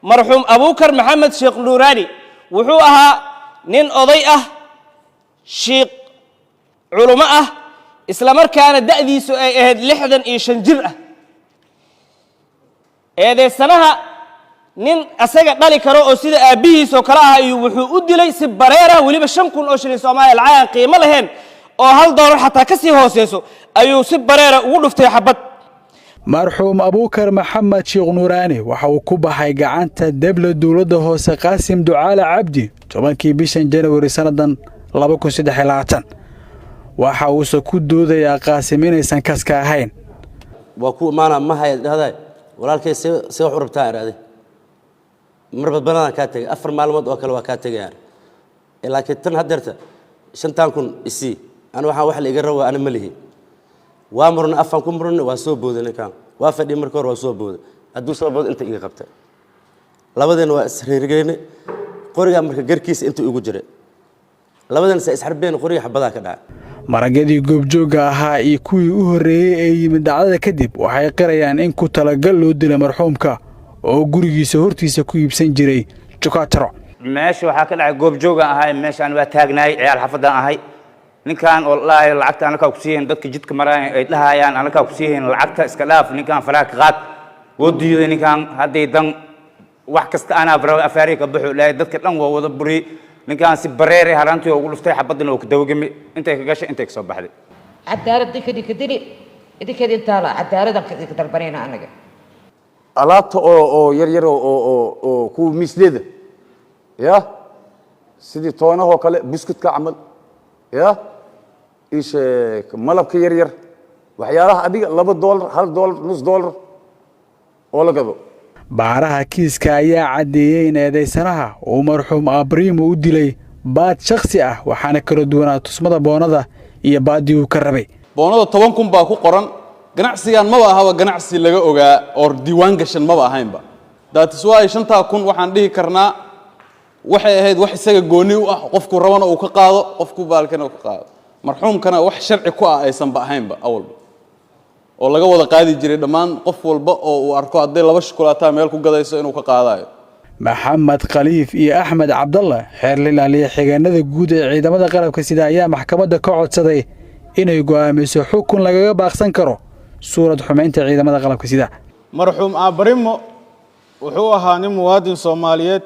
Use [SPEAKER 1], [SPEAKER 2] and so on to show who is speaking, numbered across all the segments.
[SPEAKER 1] مرحوم أبوكر محمد شيخ نوراني وحوها نين أضيئة شيخ علماء إسلامر كانت دأدي لحدا إيشنجرة هذا السنة نين أسجع ذلك كرو أسيد أبيه سكراها يوحو أدلي سبريرة ولي بشمكون أشرين سوماي العام قيمة لهن أو هل دور حتى كسي هوسيسو أيو سبريرة ولفتي حبت
[SPEAKER 2] مرحوم أبوكر محمد شيخ نوراني وحاو كوباحي قعانتا دبل دولده هوسا قاسم دعالة عبدي tobankii bishan January sanadan 2023 waxa uu soo ku doodayaa qaasim inaysan kaska ahayn
[SPEAKER 3] waa ku maana ma hay'adahay walaalkay si wax u rabtaa iraade marba banana ka tagay afar maalmood oo kale waa ka tagayaan laakiin tan hadeerta 5000 isi ana waxa wax la iga rawa ana ma lihi waa marna afan ku marna waa soo boodana kan waa fadhi markii hore waa soo booday haduu soo bood inta iga qabtay labadeena waa isreergeynay qoriga marka garkiisa inta ugu jiray labadan is xarbeen qoriga xabada ka dhacay
[SPEAKER 2] maragadii goobjooga ahaa iyo kuwii u horeeyay ee yimid dhacdada kadib waxay qirayaan in ku talagal loo dilay marxuumka oo gurigiisa hortiisa ku iibsan jiray chokatro
[SPEAKER 4] meesha waxa ka dhacay goobjooga ahaa meeshaan waa taagnaay ciyaal xafadan ahay ninkan oo lacagta anaka ku siiyeen dadka jidka maraan ay dhahayaan anaka ku siiyeen lacagta iska dhaaf ninkan faraaq qaad wadiyo ninkan haday dan wax kasta ana baro afaariga baxo ilaa dadka dhan waa wada buri ninkan si bareer harantii ugu luftay xabadna oo ka dawgami intay ka gashay intay ka soo baxday
[SPEAKER 5] cadaalad dikadili inta la cadaalad ka dalbanayna anaga
[SPEAKER 6] alaabta oo yar oo ku misleeda ya sidii toonaha kale buskudka camal ya ishe malabka yar waxyaalaha adiga $2 $1 nus dollar oo la gado
[SPEAKER 2] baaraha kiiska ayaa cadeeyay in eedeysanaha uu marxuum Abriimo u dilay baad shakhsi ah waxaana kala duwanaa tusmada boonada iyo baadii uu ka rabay
[SPEAKER 7] boonada 10,000 baa ku qoran ganacsigan ma aha ganacsi laga ogaa oo diiwaan gashan ma ahaynba daatis waa 5,000 waxaan dhihi karnaa waxay ahayd wax isaga gooni u ah qofku rabana uu ka qaado qofku baalkana uu ka qaado marxuumkana wax sharci ku ah aysan ba ahaynba awalba oo laga wada qaadi jiray dhamaan qof walba oo uu arko haday laba shukulaataa meel ku gadayso inuu ka qaadayo
[SPEAKER 2] maxamed khaliif iyo axmed cabdallah xeerlilaaliye xigeenada guud ee ciidamada qalabka sida ayaa maxkamadda ka codsaday inay go'aamiso xukun lagaga baaqsan karo suurad xumeynta ciidamada qalabka sida
[SPEAKER 8] marxuum Abriimo wuxuu ahaa nin muwaadin Soomaaliyeed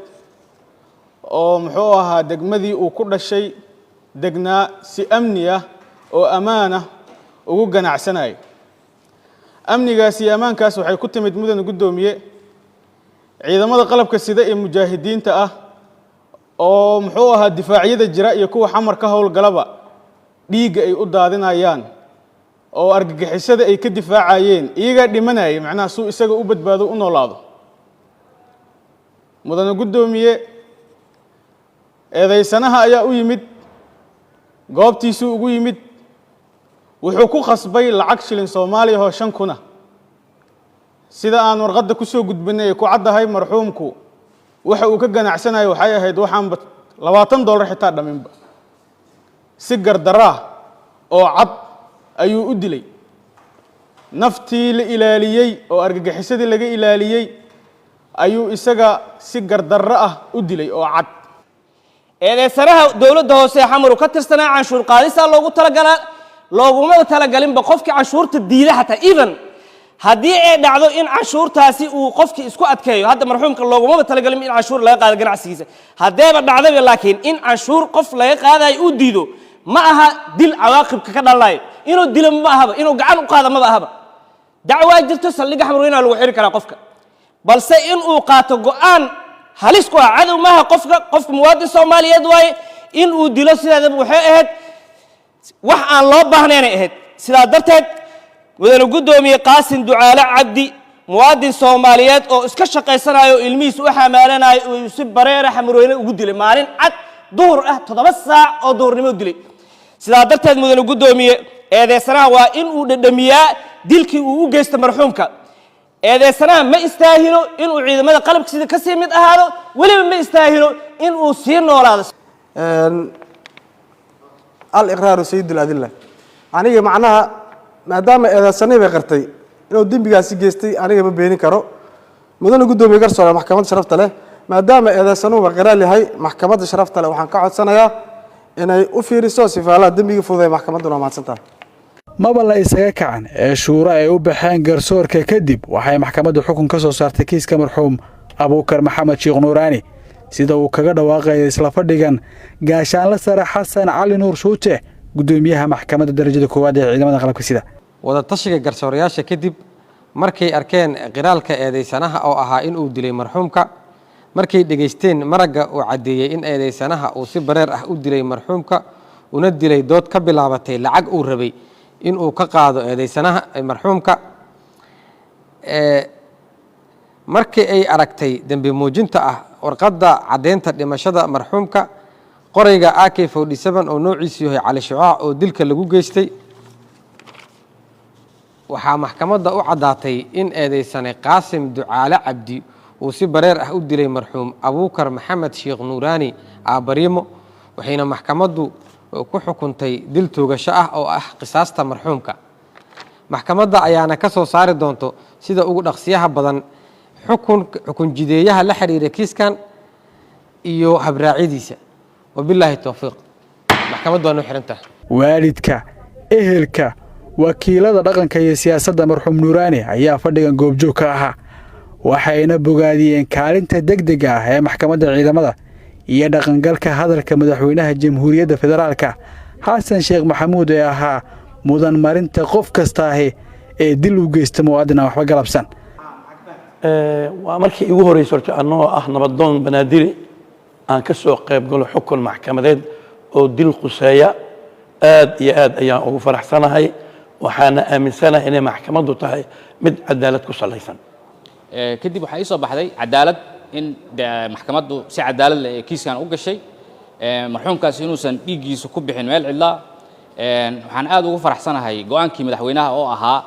[SPEAKER 8] oo muxuu ahaa degmadii uu ku dhashay degnaa si amni ah oo amaana ugu ganacsanay amnigaas iyo amaankaas waxay ku timid mudan gudoomiye ciidamada qalabka sida ee mujaahidiinta ah oo muxuu ahaa difaaciyada jira iyo kuwa xamar ka howlgalaba dhiiga ay u daadinayaan oo argagixisada ay ka difaacayeen iyaga dhimanayay macnaha suu isaga u badbaado u noolaado mudan gudoomiye eedeysanaha ayaa u yimid goobtiisu ugu yimid wuxuu ku khasbay lacag shilin Soomaaliya oo 5,000 sida aan warqadda ku soo gudbinay ku cadahay marxuumku waxa uu ka ganacsanayo waxay ahayd waxaan $20 xitaa dhaminba si gardara oo cad ayuu u dilay naftii la ilaaliyay oo argagixisadii laga ilaaliyay ayuu isaga si gardara ah u dilay oo cad
[SPEAKER 1] eedeysanaha dawladda hoose xamar ka tirsanaa canshuur qaadisa loogu talagalay looguma talagalin ba qofkii canshuurta diiday hatta even haddii ay dhacdo in canshuurtaasi uu qofkii isku adkeeyo hadda marxuumka looguma talagalin in canshuur laga qaado ganacsigiisa hadeeba dhacday laakiin in canshuur qof laga qaadayo uu diido ma aha dil cawaaqibka ka dhalay inuu dilo ma aha inuu gacan u qaado ma aha dacwa jirto saldhiga xamar weyn lagu xiri karaa qofka balse in uu qaato go'aan halis ku ah cadow ma aha qof muwaadin Soomaaliyeed way in uu dilo sidaadaba waxay ahayd wax aan loo baahnayn ahayd sidaa darteed wadana gudoomiye qaasim ducaale cabdi muwaadin Soomaaliyeed oo iska shaqeysanayo ilmihiisa u xamaalanayo oo si bareer xamrooyna ugu dilay maalin cad duhur ah 7 saac oo duhurnimo dilay sidaa darteed wadana gudoomiye eedeysanaha waa in uu dhadhamiyaa dilkii uu u geystay marxuumka eedeysanaha ma istaahilo in uu ciidamada qalabka sida ka sii mid ahaado waliba ma istaahilo in uu sii noolaado
[SPEAKER 9] الإقرار سيد الأدلة أنا معناها ما دام إذا سنة بقرتي إنه دين بيجاسي جستي أنا ببيني كرو mudane gudoomiye garsoore maxkamadda sharafta leh maadaama eedeysanuhu qiraal yahay maxkamadda sharafta leh waxaan ka codsanayaa inay u fiiriso sifaalaha dembiga fudud ee maxkamadduna waa mahadsantahay
[SPEAKER 2] maba la isaga kacan ee shuuro ay u baxeen garsoorka kadib waxay maxkamaddu xukun ka soo saartay kiiska marxuum abuukar maxamed sheekh nuuraani sida uu kaga dhawaaqayay isla fadhigan gaashaanle sare xasan cali nuur shuute gudoomiyaha maxkamadda darajada koowaad ee ciidamada qalabka sida
[SPEAKER 10] wada tashiga garsoorayaasha kadib markay arkeen qiraalka eedeysanaha oo ahaa in uu dilay marxuumka markay dhageysteen maragga uu cadeeyay in eedeysanaha uu si bareer ah u dilay marxuumka una dilay dood ka bilaabatay lacag uu rabay in uu ka qaado eedeysanaha marxuumka markii ay aragtay dambi muujinta ah warqadda cadeynta dhimashada marxuumka qorayga AK47 oo noociisu yahay cali shucaac oo dilka lagu geystay waxaa maxkamadda u caddaatay in eedeysane qaasim ducaale cabdi uu si bareer ah u dilay marxuum abuukar maxamed sheekh nuuraani aabarimo waxayna maxkamaddu ku xukuntay dil toogasho ah oo ah qisaasta marxuumka maxkamadda ayaana ka soo saari doonto sida ugu dhaqsiyaha badan xukun jideeyaha la xiriira kiiskan iyo habraacidiisa wabillahi tawfiiq maxkamaddu waa noo xirantahay
[SPEAKER 2] waalidka ehelka wakiilada dhaqanka iyo siyaasadda marxuum nuuraani ayaa fadhigan goobjoog ka ahaa waxayna bogaadiyeen kaalinta degdega ah ee maxkamadda ciidamada iyo dhaqangalka hadalka madaxweynaha jamhuuriyadda federaalka xasan sheekh maxamuud ee ahaa mudan marinta qof kasta ee dil u geysta muwaadin aan waxba galabsan
[SPEAKER 11] waa markii igu horreysay horta annagoo ah nabadoon banaadiri aan ka soo qayb galo xukun maxkamadeed oo dil quseeya aad iyo aad ayaan ugu faraxsanahay waxaana aaminsanahay inay maxkamaddu tahay mid cadaalad ku salaysan
[SPEAKER 12] kadib waxaa ii soo baxday cadaalad in maxkamaddu si cadaalad leh ee kiiskan u gashay marxuumkaasi inuusan dhiiggiisa ku bixin meel cidlaa waxaan aad ugu faraxsanahay go'aankii madaxweynaha oo ahaa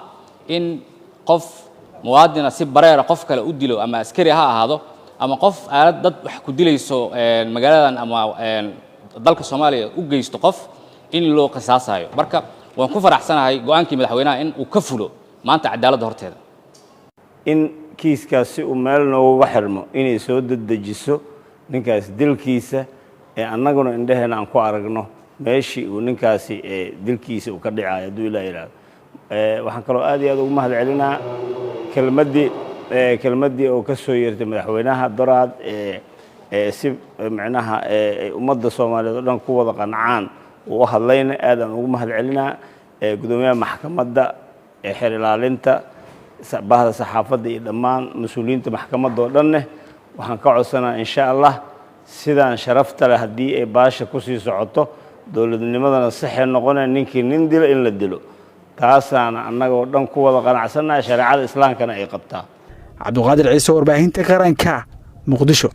[SPEAKER 12] in qof muwaadina si bareera qof kale u dilo ama askari ha ahaado ama qof aalad dad wax ku dilayso magaaladan ama dalka Soomaaliya u geysto qof in loo qisaasayo marka waan ku faraxsanahay go'aankii madaxweynaha in uu ka fulo maanta cadaaladda horteeda
[SPEAKER 13] in kiiskaasi uu meel nooga xirmo inay soo dedejiso ninkaas dilkiisa ee annaguna indhaheena aan ku aragno meeshii uu ninkaasi dilkiisa uu ka dhicay hadduu ilaa yiraahdo waxaan kaloo aad iyo aad ugu mahadcelinaa kelmaddii oo ka soo yeertay madaxweynaha doraad si macnaha ummadda Soomaaliyeed oo dhan ku wada qancaan uu u hadlayna aad aan ugu mahadcelinaa gudoomiyaha maxkamadda xeer ilaalinta bahda saxaafadda iyo dhammaan mas-uuliyiinta maxkamadda oo dhanne waxaan ka codsanaa insha Allah sidaan sharafta leh haddii ay baasha ku sii socoto dowladnimadana saxee noqonaya ninkii nin dilo in la dilo taasaana annaga oo dhan ku wada qanacsannahay shareecada islaamkana ay qabtaa
[SPEAKER 2] cabduqaadir ciise warbaahinta qaranka muqdisho